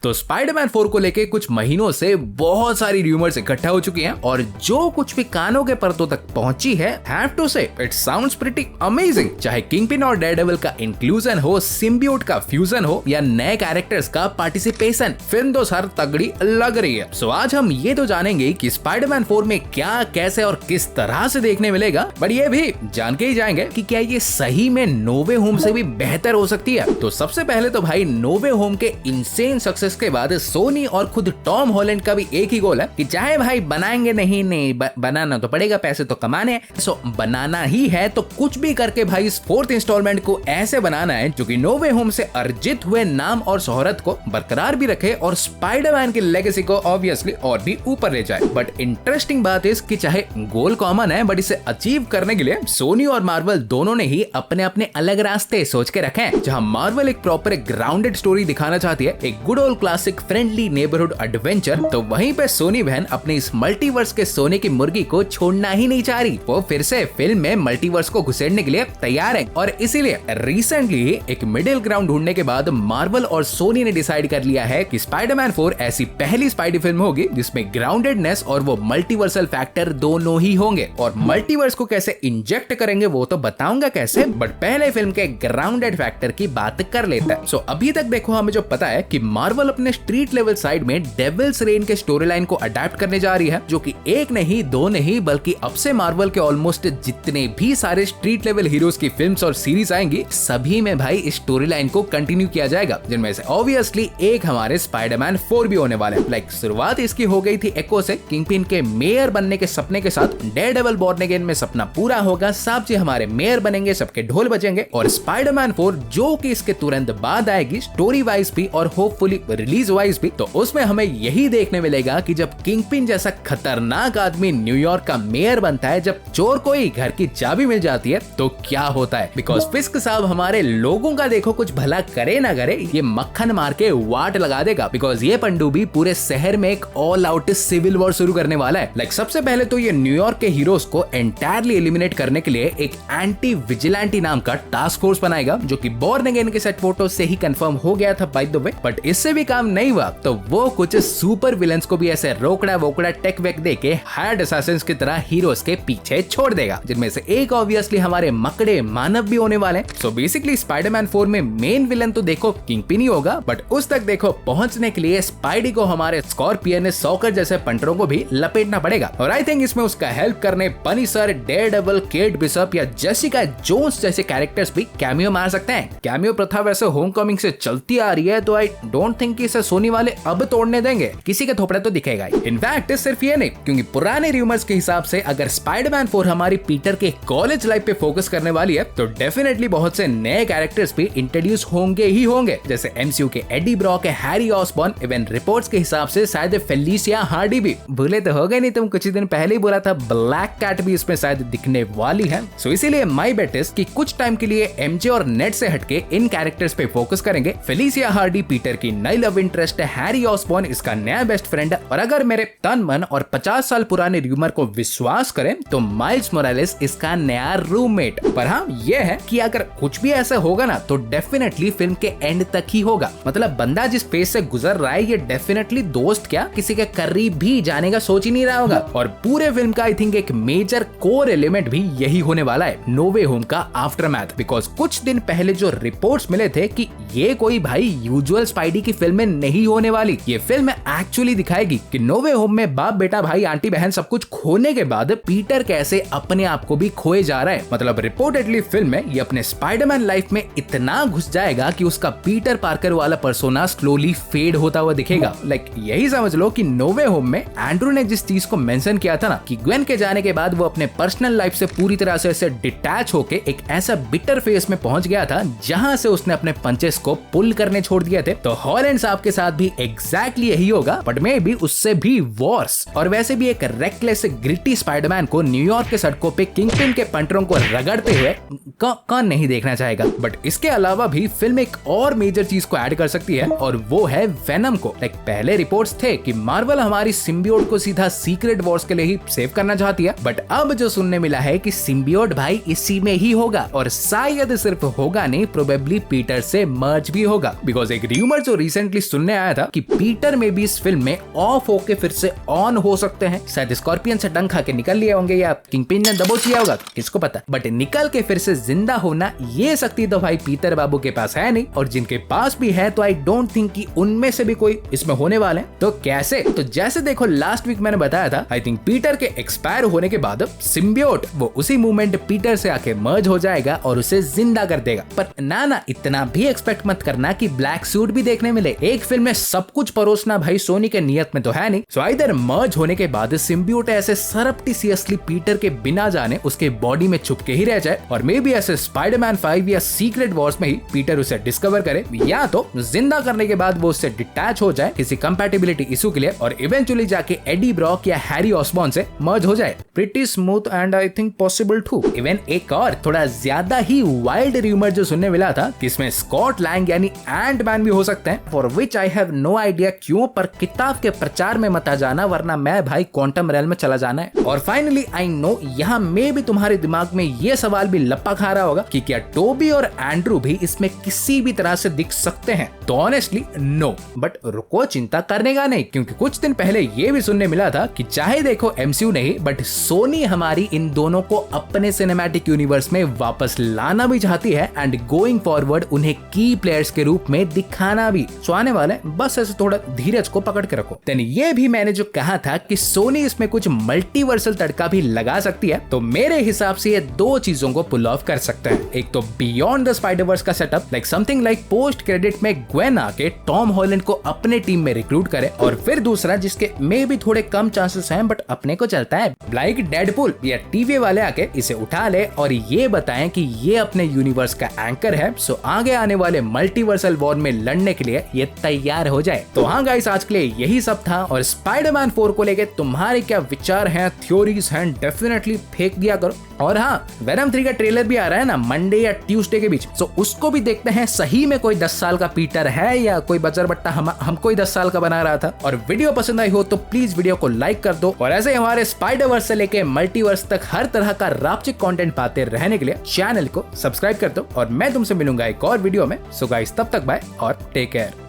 तो स्पाइडरमैन 4 को लेके कुछ महीनों से बहुत सारी र्यूमर्स इकट्ठा हो चुकी हैं और जो कुछ भी कानों के परतों तक पहुंची है, हैव टू से इट साउंड्स प्रीटी अमेजिंग। चाहे किंगपिन और डेयरडेविल का इंक्लूजन हो, सिम्बियोट का फ्यूजन हो या नए कैरेक्टर्स का पार्टिसिपेशन, फिल्म तो सर तगड़ी लग रही है। सो आज हम ये तो जानेंगे कि स्पाइडरमैन 4 में क्या, कैसे और किस तरह से देखने मिलेगा, बट ये भी जान के ही जाएंगे कि क्या ये सही में नो वे होम से भी बेहतर हो सकती है। तो सबसे पहले तो भाई नो वे होम के इंसेन सक्सेस के बाद सोनी और खुद टॉम हॉलैंड का भी एक ही गोल है कि चाहे भाई बनाएंगे नहीं बनाना तो पड़ेगा, पैसे तो कमाने हैं, सो बनाना ही है तो कुछ भी करके भाई इस 4th इंस्टॉलमेंट को ऐसे बनाना है जो कि नो वे होम से अर्जित हुए नाम और शोहरत को बरकरार भी रखे और स्पाइडरमैन की लेगेसी को ऑब्वियसली और भी ऊपर ले जाए। बट इंटरेस्टिंग बात इस कि चाहे गोल कॉमन है, बट इसे अचीव करने के लिए सोनी और मार्वल दोनों ने ही अपने अपने अलग रास्ते सोच के रखे हैं। जहां मार्वल एक प्रॉपर ग्राउंडेड स्टोरी दिखाना चाहती है, एक good old classic friendly neighbourhood adventure, तो वहीं पे सोनी बहन अपने इस मल्टीवर्स के सोने की मुर्गी को छोड़ना ही नहीं चाह रही। वो फिर से फिल्म में मल्टीवर्स को घुसेड़ने के लिए तैयार है और इसीलिए रिसेंटली एक मिडिल ग्राउंड ढूंढने के बाद मार्वल और सोनी ने डिसाइड कर लिया है कि स्पाइडरमैन 4 ऐसी पहली स्पाइडी फिल्म होगी जिसमें ग्राउंडेडनेस और वो मल्टीवर्सल फैक्टर दोनों ही होंगे। और मल्टीवर्स को कैसे इंजेक्ट करेंगे वो तो बताऊंगा कैसे, बट पहले फिल्म के ग्राउंडेड फैक्टर की बात कर लेता है। सो अभी तक देखो हमें जो पता है कि मार्वल अपने स्ट्रीट लेवल साइड में डेविल्स रेन के स्टोरी लाइन को अडेप्ट करने जा रही है, जो कि एक नहीं दो नहीं बल्कि अब से मार्वल के ऑलमोस्ट जितने भी सारे स्ट्रीट लेवल हीरोज की फिल्म्स और सीरीज आएंगी सभी में भाई इस स्टोरी लाइन को कंटिन्यू किया जाएगा, जिनमें से ऑब्वियसली एक हमारे स्पाइडरमैन 4 भी होने वाले हैं। शुरुआत इसकी हो गई थी एको से, किंगपिन के मेयर बनने के सपने के साथ डेयरडेविल बॉर्न अगेन में सपना पूरा होगा, साहब जी हमारे मेयर बनेंगे, सबके ढोल बजेंगे। और स्पाइडरमैन 4 जो कि इसके तुरंत बाद आएगी स्टोरी वाइज भी और होपफुली रिलीज वाइज भी, तो उसमें हमें यही देखने मिलेगा कि जब किंगपिन जैसा खतरनाक आदमी न्यूयॉर्क का मेयर बनता है, जब चोर को ही घर की चाबी मिल जाती है तो क्या होता है। बिकॉज फिस्क साहब हमारे लोगों का देखो कुछ भला करे ना करे, ये मक्खन मार के वाट लगा देगा। बिकॉज ये पंडुबी पूरे शहर में एक ऑल आउट सिविल वॉर शुरू करने वाला है। सबसे पहले तो ये न्यूयॉर्क के हीरोज को एंटायरली एलिमिनेट करने के लिए एक एंटी विजिलेंटी नाम का टास्क फोर्स बनाएगा, जो कि बॉर्न अगेन के सेट फोटो से ही कंफर्म हो गया था बाय द वे। बट इससे भी काम नहीं हुआ तो वो कुछ सुपर विलेंस को भी ऐसे रोकड़ा वोकड़ा टेक वेक देके हार्ड असैसिन्स की तरह हीरोज के पीछे छोड़ देगा, जिनमें से एक ऑब्वियसली हमारे मकड़े मानव भी होने वाले। सो बेसिकली स्पाइडरमैन 4 में मेन विलन तो देखो किंगपिन ही होगा, बट उस तक देखो पहुंचने के लिए स्पाइडी को हमारे स्कॉर्पियन, सॉकर जैसे पंटरों को भी लपेटना पड़ेगा। और आई थिंक इसमें उसका हेल्प करने पनिशर, डेयरडेविल, केट बिशप या जेसिका जोन्स जैसे कैरेक्टर्स भी कैमियो मार सकते हैं। कैमियो प्रथा वैसे होमकमिंग से चलती आ रही है, तो आई डोंट थिंक इसे सोनी वाले अब तोड़ने देंगे, किसी के थोपड़े तो दिखेगा ही। इनफैक्ट सिर्फ ये नहीं, क्योंकि पुराने रूमर्स के हिसाब से अगर स्पाइडरमैन 4 हमारी पीटर के कॉलेज लाइफ पे फोकस करने वाली है, तो डेफिनेटली बहुत से नए कैरेक्टर्स भी इंट्रोड्यूस होंगे ही होंगे, जैसे एमसीयू के Eddie Brock, Harry Osborn, even reports के हिसाब से शायद फेलिसिया हार्डी भी, भूले तो हो गए नहीं, तुम कुछ दिन पहले ही बोला था ब्लैक कैट भी इसमें शायद दिखने वाली है। सो इसीलिए माई बेट इज कि कुछ टाइम के लिए एमजे और नेट से हटके इन कैरेक्टर्स पे फोकस करेंगे। फेलिसिया हार्डी पीटर की नई लव इंटरेस्ट है, हैरी ऑसबॉर्न इसका नया बेस्ट फ्रेंड, और अगर मेरे तन मन और 50 साल पुराने रूमर को विश्वास करें तो माइल्स मोरालेस इसका नया रूममेट। पर हाँ ये है कि अगर कुछ भी ऐसा होगा ना तो डेफिनेटली फिल्म के एंड तक ही होगा। मतलब बंदा जिस फेज से गुजर रहा है ये डेफिनेटली दोस्त क्या किसी के करीब भी जाने का सोच ही नहीं रहा होगा। और पूरे फिल्म का आई थिंक एक मेजर कोर एलिमेंट भी यही होने वाला है, नो वे होम का आफ्टरमैथ। बिकॉज कुछ दिन पहले जो रिपोर्ट्स मिले थे कि ये कोई भाई यूजुअल स्पाइडी की फिल्म नहीं होने वाली, ये फिल्म एक्चुअली दिखाएगी कि नो वे होम में बाप बेटा भाई आंटी बहन सब कुछ खोने के बाद पीटर कैसे अपने आप को भी खोए जा रहा है। मतलब रिपोर्टेडली फिल्म में ये अपने स्पाइडरमैन लाइफ में इतना घुस जाएगा कि उसका पीटर पार्कर वाला पर्सोना स्लोली फेड होता हुआ दिखेगा। यही समझ लो कि नो वे होम में एंड्रू ने जिस चीज को मेंशन किया था ना कि ग्वेन के जाने के बाद वो अपने पर्सनल लाइफ से पूरी तरह से ऐसे डिटैच होके एक ऐसा बिटर फेस में पहुंच गया था जहां से उसने अपने पंचेस को पुल करने छोड़ दिए थे। तो हॉलैंड साहब के साथ भी एग्जैक्टली यही होगा, बट मे भी उससे भी वर्स। और वैसे भी एक रेकलेस ग्रिटी स्पाइडरमैन को न्यूयॉर्क के सड़कों पे किंगपिन के पंटरों को रगड़ते हुए कौन नहीं देखना चाहेगा। बट इसके अलावा भी फिल्म एक और मेजर चीज को ऐड कर सकती है और वो है वेनम को। पहले रिपोर्ट्स थे कि मार्वल हमारी सिम्बियोट को सीधा सीक्रेट वॉर्स के लिए ही सेव करना चाहती है, बट अब जो सुनने मिला है कि सिम्बियोट भाई इसी में ही होगा और शायद सिर्फ होगा नहीं, प्रोबेबली पीटर से मर्ज भी होगा। बिकॉज एक रूमर जो रिसेंटली रिसेंटली सुनने आया था कि पीटर में भी इस फिल्म में ऑफ होके फिर से ऑन हो सकते हैं। शायद स्कॉर्पियन से डंक खा के निकल लिए होंगे या किंगपिन ने दबोच लिया होगा, किसको पता। बट निकल के फिर से जिंदा होना ये शक्ति तो भाई पीटर बाबू के पास है नहीं, और जिनके पास भी है तो आई डोंट थिंक कि उनमें से भी कोई इसमें होने वाले। तो कैसे? तो जैसे देखो लास्ट वीक मैंने बताया था, आई थिंक पीटर के एक्सपायर होने के बाद सिम्बियोट वो उसी मोमेंट पीटर से आके मर्ज हो जाएगा और उसे जिंदा कर देगा। पर ना इतना भी एक्सपेक्ट मत करना कि ब्लैक सूट भी देखने मिले। एक फिल्म में सब कुछ परोसना भाई सोनी के नियत में तो है नहीं। सो इधर मर्ज होने के बाद सिम्बियोट ऐसे सरप्टिशियसली पीटर के बिना जाने उसके बॉडी में छुप के ही रह जाए, और मे बी ऐसे स्पाइडरमैन 5 या सीक्रेट वॉर्स में ही पीटर उसे डिस्कवर करे, या तो जिंदा करने के बाद वो उससे डिटैच हो जाए किसी कंपैटिबिलिटी इशू के लिए, और इवेंचुअली जाके एडी ब्रॉक या हैरी ऑसबॉर्न से मर्ज हो जाए। Pretty smooth and I think possible too. Even एक और थोड़ा ज्यादा ही वाइल्ड रूमर जो सुनने मिला था कि इसमें स्कॉट लैंग यानी एंटमैन भी हो सकते हैं, for which I have no idea क्यों, पर किताब के प्रचार में मत आ जाना वरना मैं भाई क्वांटम रेल में चला जाना है। और फाइनली आई नो यहाँ में भी तुम्हारे दिमाग में ये सवाल भी लपा खा रहा होगा कि क्या टोबी और एंड्रू भी इसमें किसी भी तरह से दिख सकते हैं? तो ऑनेस्टली नो, बट रुको चिंता करने का नहीं, क्योंकि कुछ दिन पहले ये भी सुनने मिला था कि चाहे देखो एमसीयू नहीं बट सोनी हमारी इन दोनों को अपने सिनेमैटिक यूनिवर्स में वापस लाना भी चाहती है, एंड गोइंग फॉरवर्ड उन्हें की प्लेयर्स के रूप में दिखाना भी। सो आने वाले बस ऐसे थोड़ा धीरज को पकड़ के रखो। देन ये भी मैंने जो कहा था कि सोनी इसमें कुछ मल्टीवर्सल तड़का भी लगा सकती है, तो मेरे हिसाब से ये दो चीजों को पुल ऑफ कर सकते हैं। एक तो बियॉन्ड द स्पाइडरवर्स का setup, like something like post credit में ग्वेन आके टॉम हॉलैंड को अपने टीम में रिक्रूट करे, और फिर दूसरा जिसके में भी थोड़े कम चांसेस हैं बट अपने को चलता है, लाइक डेडपूल या टीवी वाले आके इसे उठा ले और ये बताएं कि ये अपने यूनिवर्स का एंकर है, सो आगे आने वाले मल्टीवर्सल वॉर में लड़ने के लिए ये तैयार हो जाए। तो हाँ गाइस, आज के लिए यही सब था, और स्पाइडरमैन 4 को लेके तुम्हारे क्या विचार हैं, थ्योरीज हैं, डेफिनेटली फेंक दिया करो। और हाँ, वेनम 3 का ट्रेलर भी आ रहा है ना मंडे या ट्यूसडे के बीच, तो उसको भी देखते हैं सही में कोई 10 साल का पीटर है या कोई बजर बट्टा हमको ही 10 साल का बना रहा था। और वीडियो पसंद आई हो तो प्लीज वीडियो को लाइक कर दो, और ऐसे हमारे स्पाइडरवर्स से लेके मल्टीवर्स तक हर तरह का रापचिक कंटेंट पाते रहने के लिए चैनल को सब्सक्राइब कर दो, और मैं तुमसे मिलूंगा एक और वीडियो में। सो गाइस, तब तक बाय और टेक केयर।